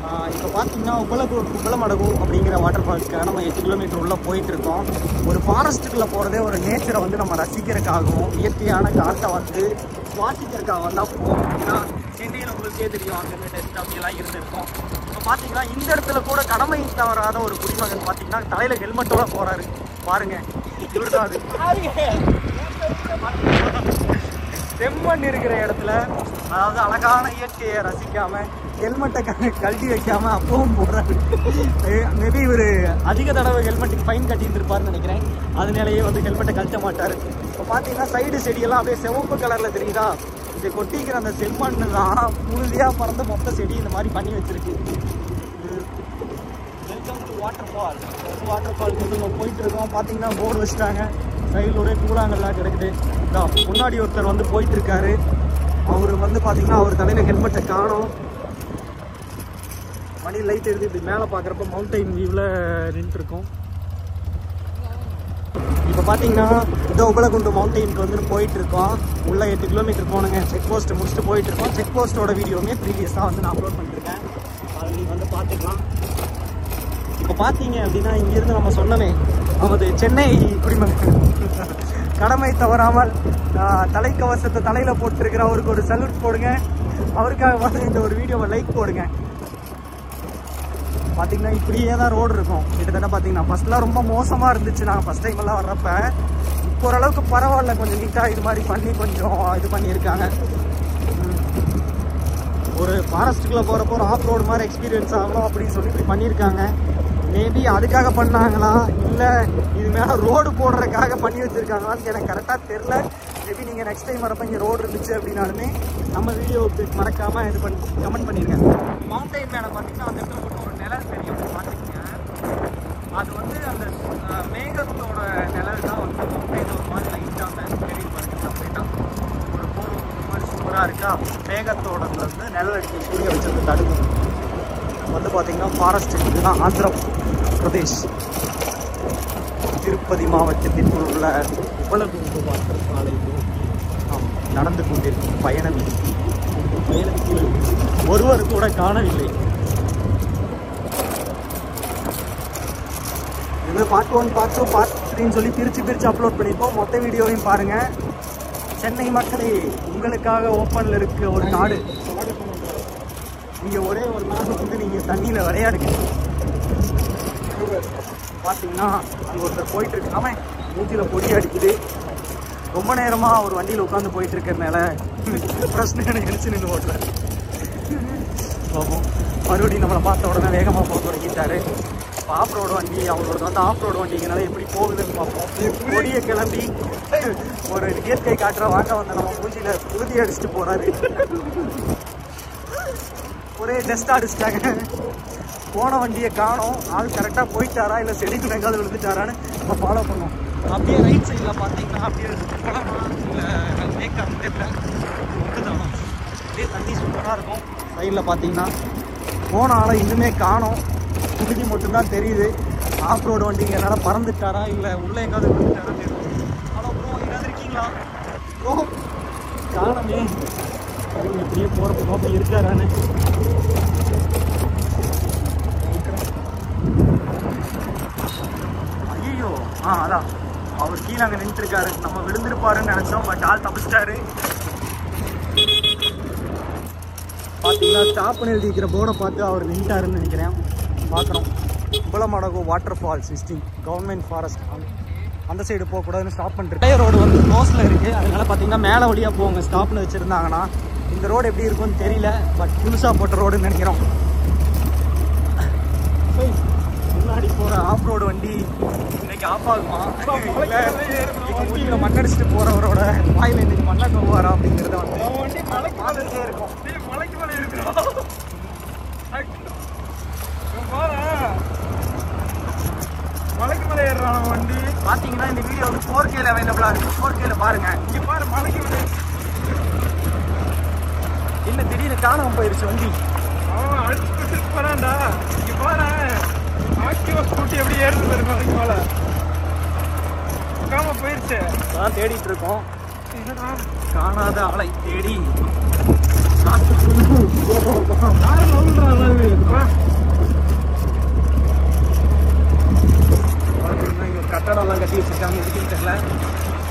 இப்போ பார்த்தீங்கன்னா உப்பளமடகு அப்படிங்கிற வாட்டர் ஃபால்ஸ்க்காக நம்ம 8 கிலோமீட்டர் உள்ளே போயிட்டுருக்கோம். ஒரு ஃபாரஸ்ட்டுக்குள்ளே போகிறதே ஒரு நேச்சரை வந்து நம்ம ரசிக்கிறதுக்காகவும் இயற்கையான காற்றை வந்து சுவாசிக்கிறதுக்காக வந்தால் போகும். ஏன்னா சென்னையில் உங்களுக்கே தெரியும் அங்கே டெஸ்ட் அப்படியெல்லாம் இருந்திருக்கும். இப்போ பார்த்தீங்கன்னா இந்த இடத்துல கூட கடமை தவறாத ஒரு குடிமகன் பார்த்தீங்கன்னா தலையில் ஹெல்மெட்டோட போகிறாரு. பாருங்கள், இவருக்காது செம்மண் இருக்கிற இடத்துல, அதாவது அழகான இயற்கையை ரசிக்காமல் ஹெல்மெட்டை கழட்டி வைக்காமல் அப்பவும் போடுறாரு. மேபி இவர் அதிக தடவை ஹெல்மெட்டுக்கு ஃபைன் கட்டிட்டு இருப்பாருன்னு நினைக்கிறேன். அதனாலேயே வந்து ஹெல்மெட்டை கழட்ட மாட்டார். இப்போ பார்த்தீங்கன்னா சைடு செடியெல்லாம் அப்படியே சிவப்பு கலரில் தெரியுதா? இதை கொட்டிக்கிற அந்த செம்மண்ணு தான் முழுதியாக பறந்து மொத்த செடி இந்த மாதிரி பண்ணி வச்சிருக்கு. வெல்கம் டு வாட்டர் ஃபால்க்கு வந்து நம்ம போயிட்டு இருக்கோம். பார்த்தீங்கன்னா போர்டு வச்சுட்டாங்க, சைடில் ஒரே கூழாங்கல்லாம் கிடக்குது. முன்னாடி ஒருத்தர் வந்து போயிட்டு இருக்காரு. அவர் வந்து பார்த்தீங்கன்னா அவர் தலையில் ஹெல்மெட்டை காணும். மணி லைட் எடுத்து இப்படி மேலே பார்க்குறப்ப மவுண்டைன் வியூவில் நின்றுருக்கோம். இப்போ பார்த்தீங்கன்னா இந்த உபலகுண்டு மவுண்டெயினுக்கு வந்து போயிட்டுருக்கோம். உள்ள 8 கிலோமீட்டர் போனங்க. செக் போஸ்ட்டு முடிச்சுட்டு போயிட்டுருக்கோம். செக் போஸ்ட்டோட வீடியோவுமே ப்ரீவியஸாக வந்து நான் அப்லோட் பண்ணியிருக்கேன். அதை நீங்கள் வந்து பார்த்துக்கலாம். இப்போ பார்த்தீங்க அப்படின்னா இங்கேருந்து நம்ம சொன்னமே நமது சென்னை குடிமகன் கடமை தவறாமல் தலைக்கவசத்தை தலையில் போட்டுருக்கிற அவருக்கு ஒரு சல்யூட் போடுங்க. அவருக்காக வந்து இந்த ஒரு வீடியோவை லைக் போடுங்க. பார்த்தீங்கன்னா இப்படியே தான் ரோடு இருக்கும். கிட்டத்தட்ட பார்த்தீங்கன்னா ஃபஸ்ட்லாம் ரொம்ப மோசமாக இருந்துச்சு. நாங்கள் ஃபஸ்ட் டைம் எல்லாம் வர்றப்ப இப்போ ஓரளவுக்கு பரவாயில்ல, கொஞ்சம் நீட்டாக இது மாதிரி பண்ணி கொஞ்சம் இது பண்ணியிருக்காங்க. ஒரு ஃபாரஸ்ட்டுக்குள்ளே போகிறப்போ ஒரு ஆஃப் ரோடு மாதிரி எக்ஸ்பீரியன்ஸ் ஆகணும் அப்படின்னு சொல்லி இப்படி பண்ணியிருக்காங்க. மேபி அதுக்காக பண்ணாங்களா இல்லை இது மேலே ரோடு போடுறதுக்காக பண்ணி வச்சுருக்காங்களான்னு எனக்கு கரெக்டாக தெரில. மேபி நீங்கள் நெக்ஸ்ட் டைம் வரப்போ இங்கே ரோடு இருந்துச்சு அப்படின்னாலுமே நம்ம வீடியோவுக்கு மறக்காமல் இது பண்ணி கமெண்ட் பண்ணியிருக்கேன். மவுண்டைன் மேலே பார்த்தீங்கன்னா அந்த இடத்துல மட்டும் ஒரு நிழல் தெரியும். பார்த்துக்கிங்க, அது வந்து அந்த மேகத்தோட நிழல் தான் வந்து மவுண்டைன் ஒரு மாதிரி லைட்டாக அந்த தெரியும் பாருங்க. அப்படின்னா ஒரு போர் மாதிரி சூப்பராக இருக்கா. மேகத்தோட வந்து நிழல் அடிக்க சூரிய வச்சது தடுக்கும். வந்து பார்த்தீங்கன்னா ஃபாரஸ்ட் இதுதான் ஆந்திர பிரதேஷ் திருப்பதி மாவட்டத்தில் உள்ள உபலகுண்டு வாட்டர் சாலையில் நடந்து கொண்டிருக்கும் பயணத்தில் ஒருவர் கூட காணவில்லை. இது பார்ட் 1 பார்ட் 2 பார்ட் 3ன்னு சொல்லி பிரித்து அப்லோட் பண்ணியிருப்போம். மொத்த வீடியோவையும் பாருங்கள். சென்னை மக்களே, உங்களுக்காக ஓப்பனில் இருக்க ஒரு நாடு. நீங்கள் ஒரே ஒரு நாள் வந்து நீங்கள் தண்ணியில் விளையாடுங்க. பார்த்தீங்கன்னா அங்கே ஒருத்தர் போயிட்டுருக்கு. அவன் மூச்சில் பொடி அடிக்குது. ரொம்ப நேரமாக ஒரு வண்டியில் உட்காந்து போயிட்டுருக்கிறதுனால பிரச்சனை எனக்கு நினச்சி நின்று ஓட்டுறாரு. மறுபடியும் நம்மளை பார்த்த உடனே வேகமாக போக தொடங்கிட்டாரு. ஆஃப் ரோடு வண்டி, அவங்களோட வந்து ஆஃப் ரோடு வண்டிங்கனால எப்படி போகுதுன்னு பார்ப்போம். பொடியை கிளம்பி ஒரு இயற்கை காற்றை வாங்க வந்த நம்ம மூஞ்சியில் உறுதி அடிச்சுட்டு போகிறாரு. ஒரே டெஸ்ட் அடிச்சிட்டாங்க. போன வண்டியை காணோம். ஆள் கரெக்டாக போயிட்டாரா இல்லை செடிக்கு எங்காவது விழுந்துட்டாரான்னு நம்ம ஃபாலோ பண்ணோம். அப்படியே ரைட் சைடில் பார்த்தீங்கன்னா அப்படியே குளமா இல்லை லேக்கா தெரியல ஒட்டுதானோ. அப்படியே தண்ணி சூப்பராக இருக்கும். சைடில் பார்த்தீங்கன்னா போன ஆளை இன்னுமே காணோம். குடிஞ்சி மட்டும்தான் தெரியுது. ஆஃப் ரோடு வண்டிங்க என்னால் பறந்துட்டாரா இல்லை உள்ளே எங்காவது விழுந்துட்டாரா தெரியும். ஹலோ ப்ரோ, எங்காவது இருக்கீங்களா ப்ரோ? காணமே. எப்படியே போகிறப்ப நோக்கம் இருக்காரான்னு. ஐயோ, அதான் அவர் கீழே அங்கே நின்றுருக்காரு. நம்ம விழுந்திருப்பாருன்னு நினச்சோம், பட் ஆள் தப்பிச்சிட்டாரு. பார்த்தீங்கன்னா ஸ்டாப்னு எழுதிக்கிற போர்டை பார்த்து அவர் நின்றுட்டாருன்னு நினைக்கிறேன். பார்க்குறோம். Upalamadagu water falls visiting government forest. அந்த சைடு போகக்கூடாதுன்னு ஸ்டாப் பண்ணிட்டு. பழைய ரோடு வந்து க்ளோஸில் இருக்குது. அதனால பார்த்தீங்கன்னா மேலே வழியாக போங்க. ஸ்டாப்னு வச்சுருந்தாங்கன்னா இந்த ரோடு எப்படி இருக்குன்னு தெரியல, பட் புதுசாக போட்ட ரோடுன்னு நினைக்கிறோம். முன்னாடி போகிற ஆஃப் ரோடு வண்டி இன்னைக்கு ஆஃப் ஆகுமா இல்லை இப்போ முடிவில் மண்ணடிச்சுட்டு போகிறவரோட வாயில் இன்னைக்கு மண்ணை போவாரா அப்படிங்கிறத வந்து மலைக்கு இருக்கும். மலைக்கு மேலே இருக்கிறோம். மலைக்கு மேலே ஏறுறான வண்டி. பார்த்தீங்கன்னா இந்த வீடியோ வந்து 4Kல அவைலபிளாக இருக்குது. 4Kல பாருங்கள். இங்கே பாரு, மலைக்கு மேலே என்ன திடீர்னு காணாமல் போயிடுச்சு வண்டி. அவன் அடிச்சு போறான்டா. இங்கே பாரு, ஆக்டிவா ஸ்கூட்டி எப்படி ஏறுது பாருங்க. மலைக்கு மேலே காணாம போயிடுச்சு. அதான் தேடிட்டு இருக்கோம். காணாத ஆளை தேடி கட்டி வச்சிருக்காங்க, எதுக்குன்னு தெரியல.